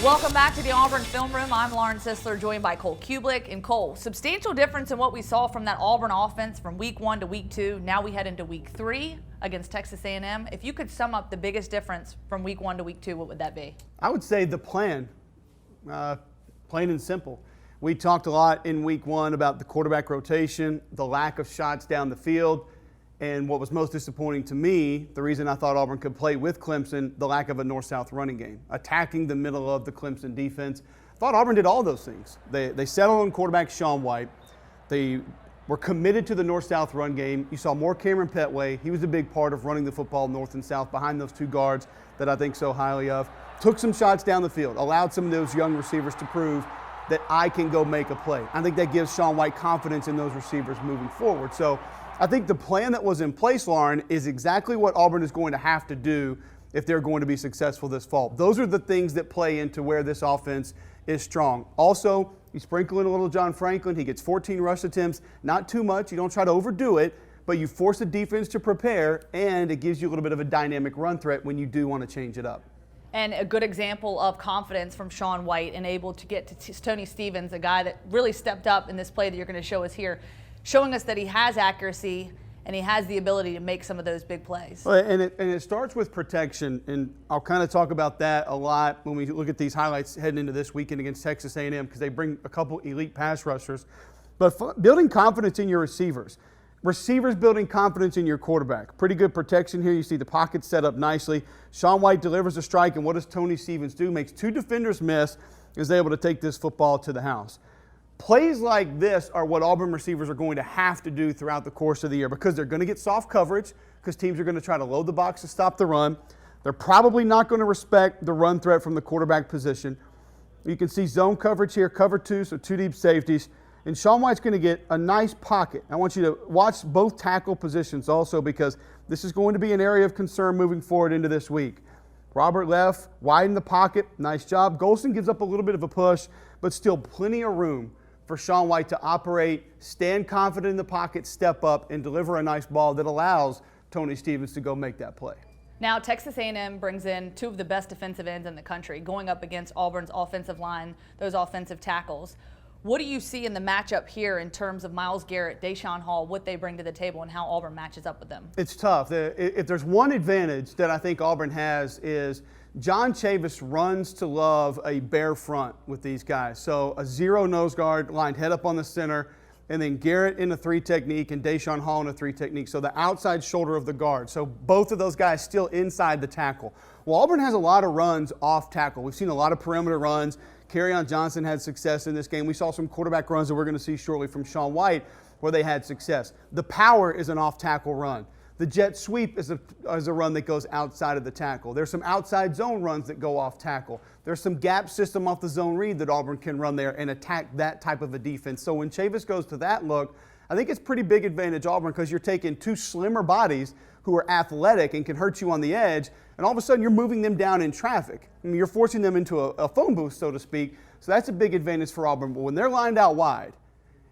Welcome back to the Auburn Film Room. I'm Lauren Sisler, joined by Cole Cubelic. And Cole, substantial difference in what we saw from that Auburn offense from week 1 to week 2. Now we head into week 3 against Texas A&M. If you could sum up the biggest difference from week 1 to week 2, what would that be? I would say the plan, plain and simple. We talked a lot in week 1 about the quarterback rotation, the lack of shots down the field, and what was most disappointing to me, the reason I thought Auburn could play with Clemson, the lack of a north-south running game, attacking the middle of the Clemson defense. I thought Auburn did all those things. They settled on quarterback Shaun White. They were committed to the north-south run game. You saw more Cameron Petway. He was a big part of running the football north and south behind those two guards that I think so highly of. Took some shots down the field, allowed some of those young receivers to prove that I can go make a play. I think that gives Shaun White confidence in those receivers moving forward. So I think the plan that was in place, Lauren, is exactly what Auburn is going to have to do if they're going to be successful this fall. Those are the things that play into where this offense is strong. Also, you sprinkle in a little John Franklin. He gets 14 rush attempts, not too much. You don't try to overdo it, but you force the defense to prepare, and it gives you a little bit of a dynamic run threat when you do want to change it up. And a good example of confidence from Shaun White and able to get to Tony Stevens, a guy that really stepped up in this play that you're going to show us here, showing us that he has accuracy and he has the ability to make some of those big plays. Well, and it starts with protection, and I'll kind of talk about that a lot when we look at these highlights heading into this weekend against Texas A&M, because they bring a couple elite pass rushers. But building confidence in your receivers. Receivers building confidence in your quarterback. Pretty good protection here. You see the pocket set up nicely. Shaun White delivers a strike, and what does Tony Stevens do? Makes two defenders miss, is able to take this football to the house. Plays like this are what Auburn receivers are going to have to do throughout the course of the year, because they're going to get soft coverage, because teams are going to try to load the box to stop the run. They're probably not going to respect the run threat from the quarterback position. You can see zone coverage here, cover 2, so 2 deep safeties. And Shaun White's going to get a nice pocket. I want you to watch both tackle positions also, because this is going to be an area of concern moving forward into this week. Robert left, widen the pocket, nice job. Golston gives up a little bit of a push, but still plenty of room for Shaun White to operate, stand confident in the pocket, step up, and deliver a nice ball that allows Tony Stevens to go make that play. Now, Texas A&M brings in 2 of the best defensive ends in the country, going up against Auburn's offensive line, those offensive tackles. What do you see in the matchup here in terms of Myles Garrett, Deshaun Hall, what they bring to the table, and how Auburn matches up with them? It's tough. If there's one advantage that I think Auburn has, is John Chavis runs to love a bare front with these guys. So a 0 nose guard lined head up on the center, and then Garrett in a 3 technique and Deshaun Hall in a 3 technique. So the outside shoulder of the guard. So both of those guys still inside the tackle. Well, Auburn has a lot of runs off tackle. We've seen a lot of perimeter runs. Kerryon Johnson had success in this game. We saw some quarterback runs that we're going to see shortly from Shaun White where they had success. The power is an off-tackle run. The jet sweep is a run that goes outside of the tackle. There's some outside zone runs that go off tackle. There's some gap system off the zone read that Auburn can run there and attack that type of a defense. So when Chavis goes to that look, I think it's pretty big advantage Auburn, because you're taking 2 slimmer bodies who are athletic and can hurt you on the edge, and all of a sudden you're moving them down in traffic. I mean, you're forcing them into a phone booth, so to speak. So that's a big advantage for Auburn. But when they're lined out wide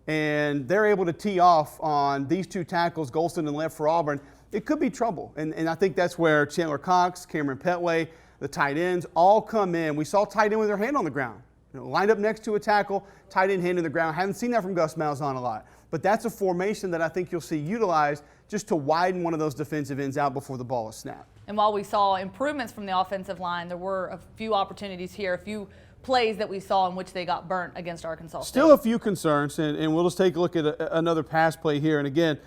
and they're able to tee off on these 2 tackles, Golston and left for Auburn, it could be trouble. And I think that's where Chandler Cox, Cameron Petway, the tight ends all come in. We saw tight end with their hand on the ground, lined up next to a tackle, tight end hand in the ground. Haven't seen that from Gus Malzahn a lot. But that's a formation that I think you'll see utilized just to widen one of those defensive ends out before the ball is snapped. And while we saw improvements from the offensive line, there were a few opportunities here, a few plays that we saw in which they got burnt against Arkansas State. Still a few concerns, and we'll just take a look at another pass play here. And again,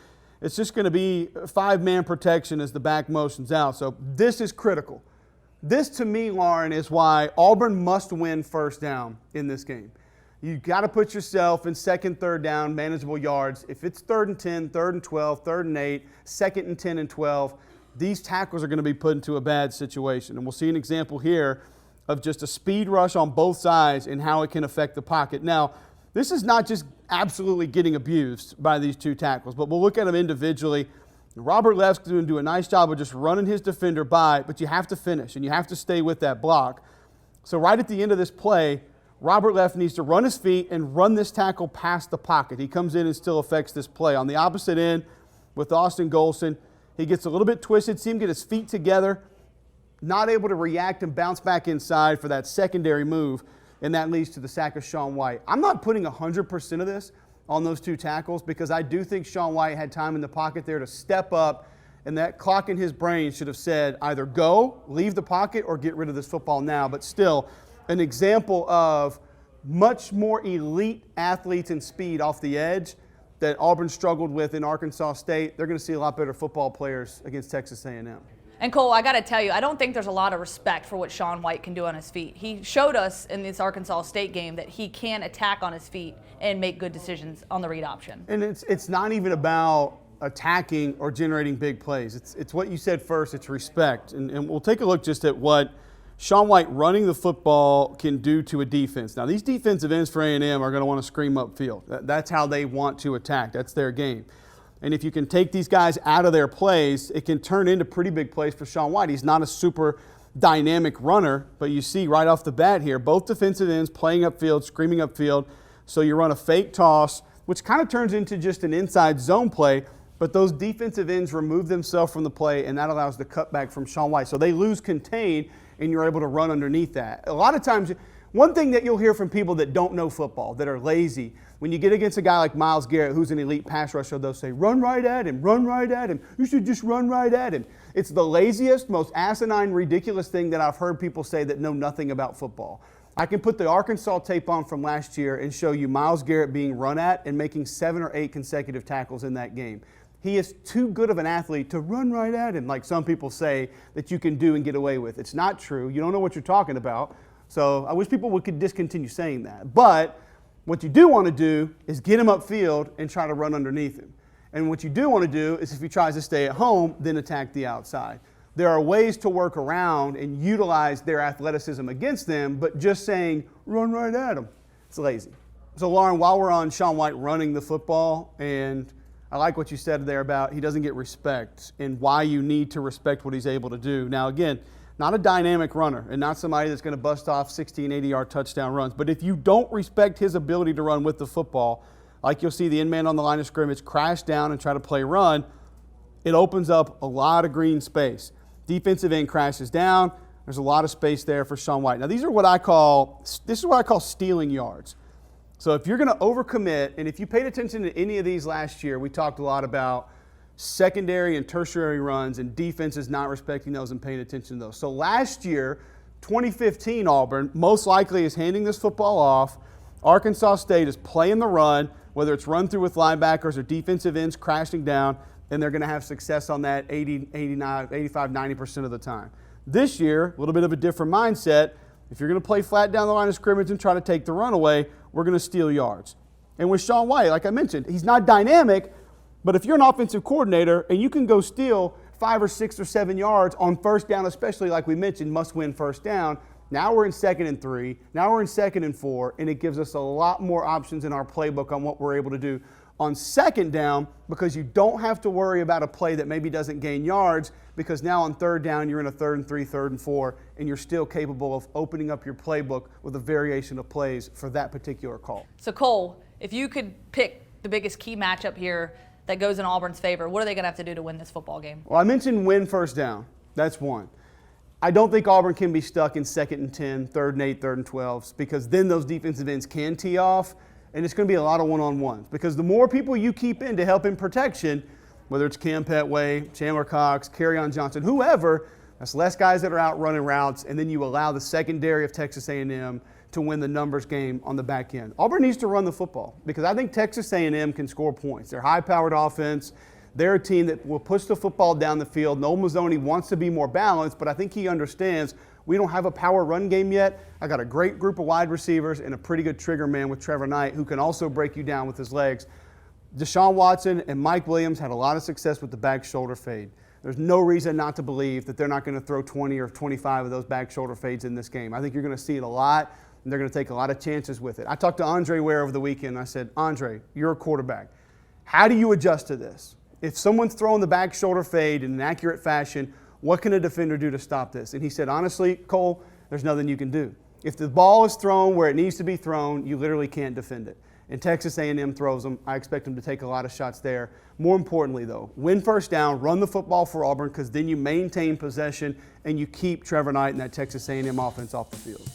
it's just going to be 5-man protection as the back motions out. So this is critical. This, to me, Lauren, is why Auburn must win first down in this game. You've got to put yourself in 2nd, 3rd down, manageable yards. If it's 3rd and 10, 3rd and 12, 3rd and 8, 2nd and 10 and 12, these tackles are going to be put into a bad situation. And we'll see an example here of just a speed rush on both sides and how it can affect the pocket. Now, this is not just absolutely getting abused by these 2 tackles, but we'll look at them individually. Robert Left's going to do a nice job of just running his defender by, but you have to finish and you have to stay with that block. So right at the end of this play, Robert Left needs to run his feet and run this tackle past the pocket. He comes in and still affects this play. On the opposite end with Austin Golston, he gets a little bit twisted, see him get his feet together, not able to react and bounce back inside for that secondary move, and that leads to the sack of Sean White. I'm not putting 100% of this on those two tackles because I do think Sean White had time in the pocket there to step up, and that clock in his brain should have said either go, leave the pocket, or get rid of this football now. But still, an example of much more elite athletes and speed off the edge that Auburn struggled with in Arkansas State. They're going to see a lot better football players against Texas A&M. And Cole, I got to tell you, I don't think there's a lot of respect for what Sean White can do on his feet. He showed us in this Arkansas State game that he can attack on his feet and make good decisions on the read option. And it's not even about attacking or generating big plays. It's what you said first, it's respect. And we'll take a look just at what Sean White running the football can do to a defense. Now, these defensive ends for A&M are going to want to scream upfield. That's how they want to attack. That's their game. And if you can take these guys out of their plays, it can turn into pretty big plays for Sean White. He's not a super dynamic runner, but you see right off the bat here, both defensive ends playing upfield, screaming upfield. So you run a fake toss, which kind of turns into just an inside zone play, but those defensive ends remove themselves from the play, and that allows the cutback from Sean White. So they lose contain, and you're able to run underneath that. A lot of times, one thing that you'll hear from people that don't know football, that are lazy, when you get against a guy like Myles Garrett, who's an elite pass rusher, they'll say, run right at him, run right at him. You should just run right at him. It's the laziest, most asinine, ridiculous thing that I've heard people say that know nothing about football. I can put the Arkansas tape on from last year and show you Myles Garrett being run at and making 7 or 8 consecutive tackles in that game. He is too good of an athlete to run right at him, like some people say that you can do and get away with. It's not true. You don't know what you're talking about. So I wish people could discontinue saying that. But what you do want to do is get him upfield and try to run underneath him. And what you do want to do is if he tries to stay at home, then attack the outside. There are ways to work around and utilize their athleticism against them, but just saying, run right at him, it's lazy. So, Lauren, while we're on Sean White running the football, and I like what you said there about he doesn't get respect and why you need to respect what he's able to do. Now, again, not a dynamic runner and not somebody that's going to bust off 60 and 80-yard touchdown runs. But if you don't respect his ability to run with the football, like you'll see the end man on the line of scrimmage crash down and try to play run, it opens up a lot of green space. Defensive end crashes down. There's a lot of space there for Sean White. Now, this is what I call stealing yards. So if you're going to overcommit, and if you paid attention to any of these last year, we talked a lot about secondary and tertiary runs and defenses not respecting those and paying attention to those. So last year, 2015 Auburn most likely is handing this football off. Arkansas State is playing the run, whether it's run through with linebackers or defensive ends crashing down, and they're going to have success on that 80, 89, 85, 90% of the time. This year, a little bit of a different mindset. If you're going to play flat down the line of scrimmage and try to take the run away, we're going to steal yards. And with Sean White, like I mentioned, he's not dynamic, but if you're an offensive coordinator and you can go steal 5 or 6 or 7 yards on first down, especially like we mentioned, must-win first down, now we're in 2nd and 3, now we're in 2nd and 4, and it gives us a lot more options in our playbook on what we're able to do on 2nd down because you don't have to worry about a play that maybe doesn't gain yards because now on 3rd down you're in a 3rd and 3, 3rd and 4, and you're still capable of opening up your playbook with a variation of plays for that particular call. So Cole, if you could pick the biggest key matchup here that goes in Auburn's favor, what are they going to have to do to win this football game? Well, I mentioned win first down. That's one. I don't think Auburn can be stuck in 2nd and 10, 3rd and 8, 3rd and 12s because then those defensive ends can tee off, and it's going to be a lot of one-on-ones because the more people you keep in to help in protection, whether it's Cam Petway, Chandler Cox, Kerryon Johnson, whoever, that's less guys that are out running routes, and then you allow the secondary of Texas A&M to win the numbers game on the back end. Auburn needs to run the football because I think Texas A&M can score points. They're high-powered offense. They're a team that will push the football down the field. Noel Mazzoni wants to be more balanced, but I think he understands we don't have a power run game yet. I got a great group of wide receivers and a pretty good trigger man with Trevor Knight who can also break you down with his legs. Deshaun Watson and Mike Williams had a lot of success with the back shoulder fade. There's no reason not to believe that they're not going to throw 20 or 25 of those back shoulder fades in this game. I think you're going to see it a lot, and they're going to take a lot of chances with it. I talked to Andre Ware over the weekend, and I said, Andre, you're a quarterback. How do you adjust to this? If someone's throwing the back shoulder fade in an accurate fashion, what can a defender do to stop this? And he said, honestly, Cole, there's nothing you can do. If the ball is thrown where it needs to be thrown, you literally can't defend it. and Texas A&M throws them. I expect them to take a lot of shots there. More importantly, though, win first down, run the football for Auburn, because then you maintain possession and you keep Trevor Knight and that Texas A&M offense off the field.